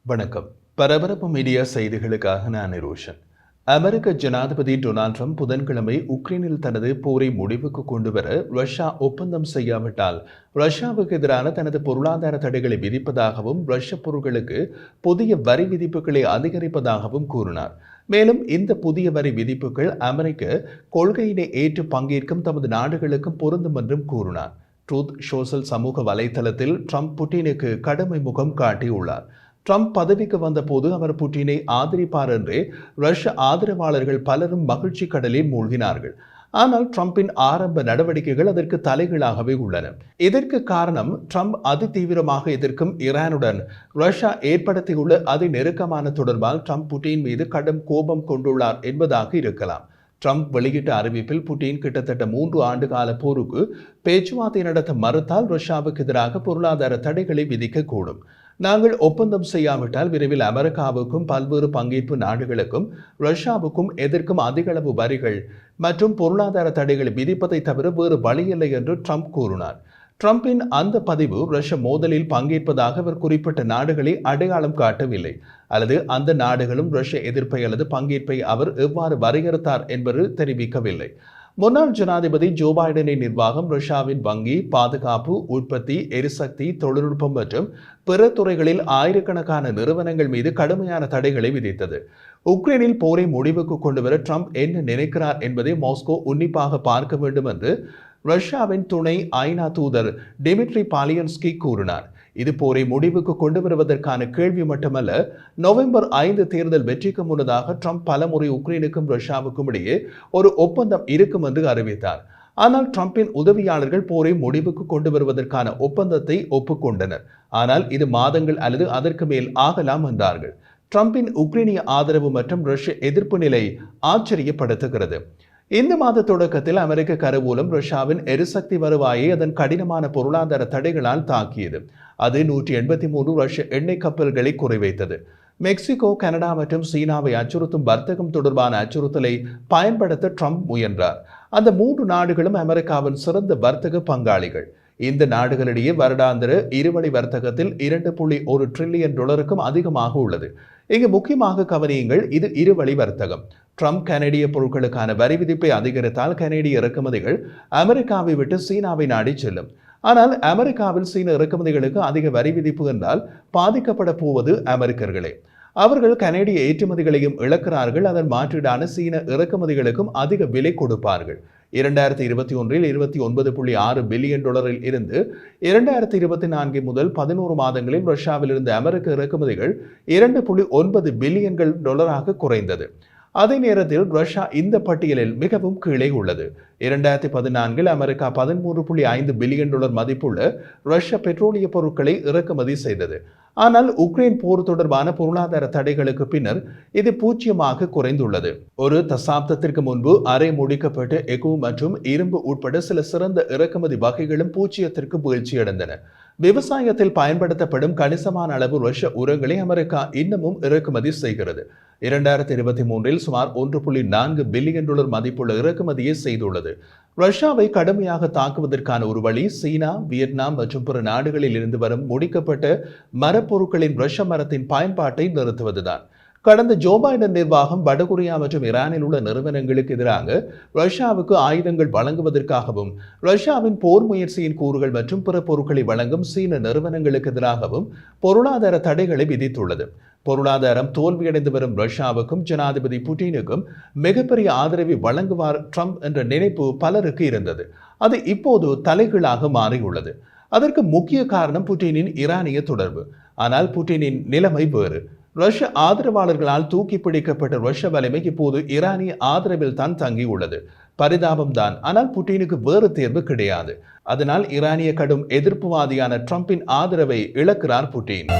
வணக்கம். பரபரப்பு மீடியா செய்திகளுக்காக நான் நிரோஷன். அமெரிக்க ஜனாதிபதி டொனால்ட் ட்ரம்ப் புதன்கிழமை உக்ரைனில் தனது போரை முடிவுக்கு கொண்டுவர ரஷ்யா ஒப்பந்தம் செய்யாவிட்டால் ரஷ்யாவுக்கு எதிரான தனது பொருளாதார தடைகளை விதிப்பதாகவும் ரஷ்ய பொருட்களுக்கு புதிய வரி விதிப்புகளை அதிகரிப்பதாகவும் கூறினார். மேலும் இந்த புதிய வரி விதிப்புகள் அமெரிக்க கொள்கையினை ஏற்று பங்கேற்கும் தமது நாடுகளுக்கும் பொருந்தும் என்றும் கூறினார். ட்ரூத் சோஷல் சமூக வலைதளத்தில் ட்ரம்ப் புட்டினுக்கு கடுமை முகம் காட்டியுள்ளார். ட்ரம்ப் பதவிக்கு வந்தபோது அவர் புட்டினை ஆதரிப்பார் என்றே ரஷ்ய ஆதரவாளர்கள் பலரும் மகிழ்ச்சி கடலில் மூழ்கினார்கள். ஆனால் ட்ரம்பின் ஆரம்ப நடவடிக்கைகள் அதற்கு தலைகீழாகவே உள்ளன. இதற்கு காரணம் ட்ரம்ப் அதிதீவிரமாக எதிர்க்கும் ஈரானுடன் ரஷ்யா ஏற்படுத்தியுள்ள அதி நெருக்கமான தொடர்பால் ட்ரம்ப் புட்டின் மீது கடும் கோபம் கொண்டுள்ளார் என்பதாக இருக்கலாம். ட்ரம்ப் வெளியிட்ட அறிவிப்பில் புட்டின் கிட்டத்தட்ட 3 ஆண்டு கால போருக்கு பேச்சுவார்த்தை நடத்த மறுத்தால் ரஷ்யாவுக்கு எதிராக பொருளாதார தடைகளை விதிக்கக்கூடும். நாங்கள் ஒப்பந்தம் செய்யாவிட்டால் விரைவில் அமெரிக்காவுக்கும் பல்வேறு பங்கேற்பு நாடுகளுக்கும் ரஷ்யாவுக்கும் எதிர்க்கும் அதிகளவு வரிகள் மற்றும் பொருளாதார தடைகளை விதிப்பதை தவிர வேறு வழியில்லை என்று ட்ரம்ப் கூறினார். ட்ரம்பின் அந்த பதிவு ரஷ்ய மோதலில் பங்கேற்பதாக அவர் குறிப்பிட்ட நாடுகளை அடையாளம் காட்டவில்லை அல்லது அந்த நாடுகளும் ரஷ்ய எதிர்ப்பை அல்லது பங்கேற்பை அவர் எவ்வாறு வரையறுத்தார் என்பது தெரிவிக்கவில்லை. முன்னாள் ஜனாதிபதி ஜோ பைடனின் நிர்வாகம் ரஷ்யாவின் வங்கி, பாதுகாப்பு, உற்பத்தி, எரிசக்தி, தொழில்நுட்பம் மற்றும் பிற துறைகளில் ஆயிரக்கணக்கான நிறுவனங்கள் மீது கடுமையான தடைகளை விதித்தது. உக்ரைனில் போரை முடிவுக்கு கொண்டுவர ட்ரம்ப் என்ன நினைக்கிறார் என்பதை மாஸ்கோ உன்னிப்பாக பார்க்க வேண்டும் என்று ரஷ்யாவின் துணை ஐநா தூதர் டிமிட்ரி பாலியன்ஸ்கி கூறினார். இது போரை முடிவுக்கு கொண்டு வருவதற்கான கேள்வி மட்டுமல்ல. நவம்பர் 5 தேர்தல் வெற்றிக்கு முன்னதாக ட்ரம்ப் பலமுறை உக்ரைனுக்கும் ரஷ்யாவுக்கும் இடையே ஒரு ஒப்பந்தம் இருக்கும் என்று அறிவித்தார். ஆனால் ட்ரம்பின் உதவியாளர்கள் போரை முடிவுக்கு கொண்டு வருவதற்கான ஒப்பந்தத்தை ஒப்புக்கொண்டனர். ஆனால் இது மாதங்கள் அல்லது அதற்கு மேல் ஆகலாம் என்றார்கள். ட்ரம்பின் உக்ரைனிய ஆதரவு மற்றும் ரஷ்ய எதிர்ப்பு நிலை ஆச்சரியப்படுத்துகிறது. இந்த மாத தொடக்கத்தில் அமெரிக்க கருவூலம் ரஷ்யாவின் எரிசக்தி வருவாயை அதன் கடினமான பொருளாதார தடைகளால் தாக்கியது. அது 183 ரஷ்ய எண்ணெய் கப்பல்களை குறிவைத்தது. மெக்சிகோ, கனடா மற்றும் சீனாவை அச்சுறுத்தும் வர்த்தகம் தொடர்பான அச்சுறுத்தலை பயன்படுத்த ட்ரம்ப் முயன்றார். அந்த 3 நாடுகளும் அமெரிக்காவின் சிறந்த வர்த்தக பங்காளிகள். இந்த நாடுகளிடையே வருடாந்திர இருவழி வர்த்தகத்தில் $2.1 டிரில்லியன் அதிகமாக உள்ளது. இங்கு முக்கியமாக கவனியுங்கள், இது இருவழி வர்த்தகம். ட்ரம்ப் கனடிய பொருட்களுக்கான வரி விதிப்பை அதிகரித்தால் கனடிய இறக்குமதிகள் அமெரிக்காவை விட்டு சீனாவை நாடி செல்லும். ஆனால் அமெரிக்காவில் சீன இறக்குமதிகளுக்கு அதிக வரி விதிப்பு என்றால் பாதிக்கப்பட போவது அமெரிக்கர்களே. அவர்கள் கனடிய ஏற்றுமதிகளையும் இழக்கிறார்கள். அதன் மாற்றீடான சீன இறக்குமதிகளுக்கும் அதிக விலை கொடுப்பார்கள். 2021 $29.6 பில்லியன் இருந்து 2024 முதல் 11 மாதங்களில் ரஷ்யாவில் இருந்து அமெரிக்க இறக்குமதிகள் $2.9 பில்லியன்கள் குறைந்தது. அதே நேரத்தில் ரஷ்யா இந்த பட்டியலில் மிகவும் கீழே உள்ளது. 2014 அமெரிக்கா $13.5 பில்லியன் மதிப்புள்ள ரஷ்ய பெட்ரோலிய பொருட்களை இறக்குமதி செய்தது. ஆனால் உக்ரைன் போர் தொடர்பான பொருளாதார தடைகளுக்கு பின்னர் இது 0 குறைந்துள்ளது. ஒரு தசாப்தத்திற்கு முன்பு அரை முடிக்கப்பட்ட எஃகு மற்றும் இரும்பு உட்பட சில சிறந்த இறக்குமதி வகைகளும் 0 வீழ்ச்சியடைந்தன. விவசாயத்தில் பயன்படுத்தப்படும் கணிசமான அளவு ரஷ்ய உரங்களை அமெரிக்கா இன்னமும் இறக்குமதி செய்கிறது. 2023 சுமார் $1.4 பில்லியன் மதிப்புள்ள இறக்குமதியை செய்துள்ளது. ரஷ்யாவை கடுமையாக தாக்குவதற்கான ஒரு வழி சீனா, வியட்நாம் மற்றும் பிற நாடுகளில் இருந்து வரும் முடிக்கப்பட்ட மரப்பொருட்களின் ரஷ்ய மரத்தின் பயன்பாட்டை நிறுத்துவதுதான். கடந்த ஜோ பைடன் நிர்வாகம் வடகொரியா மற்றும் ஈரானில் உள்ள நிறுவனங்களுக்கு எதிராக ரஷ்யாவுக்கு ஆயுதங்கள் வழங்குவதற்காகவும் ரஷ்யாவின் போர் முயற்சியின் கூறுகள் மற்றும் பிற பொருட்களை வழங்கும் சீன நிறுவனங்களுக்கு எதிராகவும் பொருளாதார தடைகளை விதித்துள்ளது. பொருளாதாரம் தோல்வியடைந்து வரும் ரஷ்யாவுக்கும் ஜனாதிபதி புட்டினுக்கும் மிகப்பெரிய ஆதரவை வழங்குவார் ட்ரம்ப் என்ற நினைப்பு பலருக்கு இருந்தது. அது இப்போது தலைகீழாக மாறியுள்ளது. அதற்கு முக்கிய காரணம் புட்டினின் ஈரானிய தொடர்பு. ஆனால் புட்டினின் நிலைமை வேறு. ரஷ்ய ஆதரவாளர்களால் தூக்கி பிடிக்கப்பட்ட ரஷ்ய வலிமை இப்போது ஈரானிய ஆதரவில் தான் தங்கியுள்ளது. பரிதாபம் தான். ஆனால் புட்டினுக்கு வேறு தேர்வு கிடையாது. அதனால் ஈரானிய கடும் எதிர்ப்புவாதியான ட்ரம்பின் ஆதரவை இழக்கிறார் புட்டின்.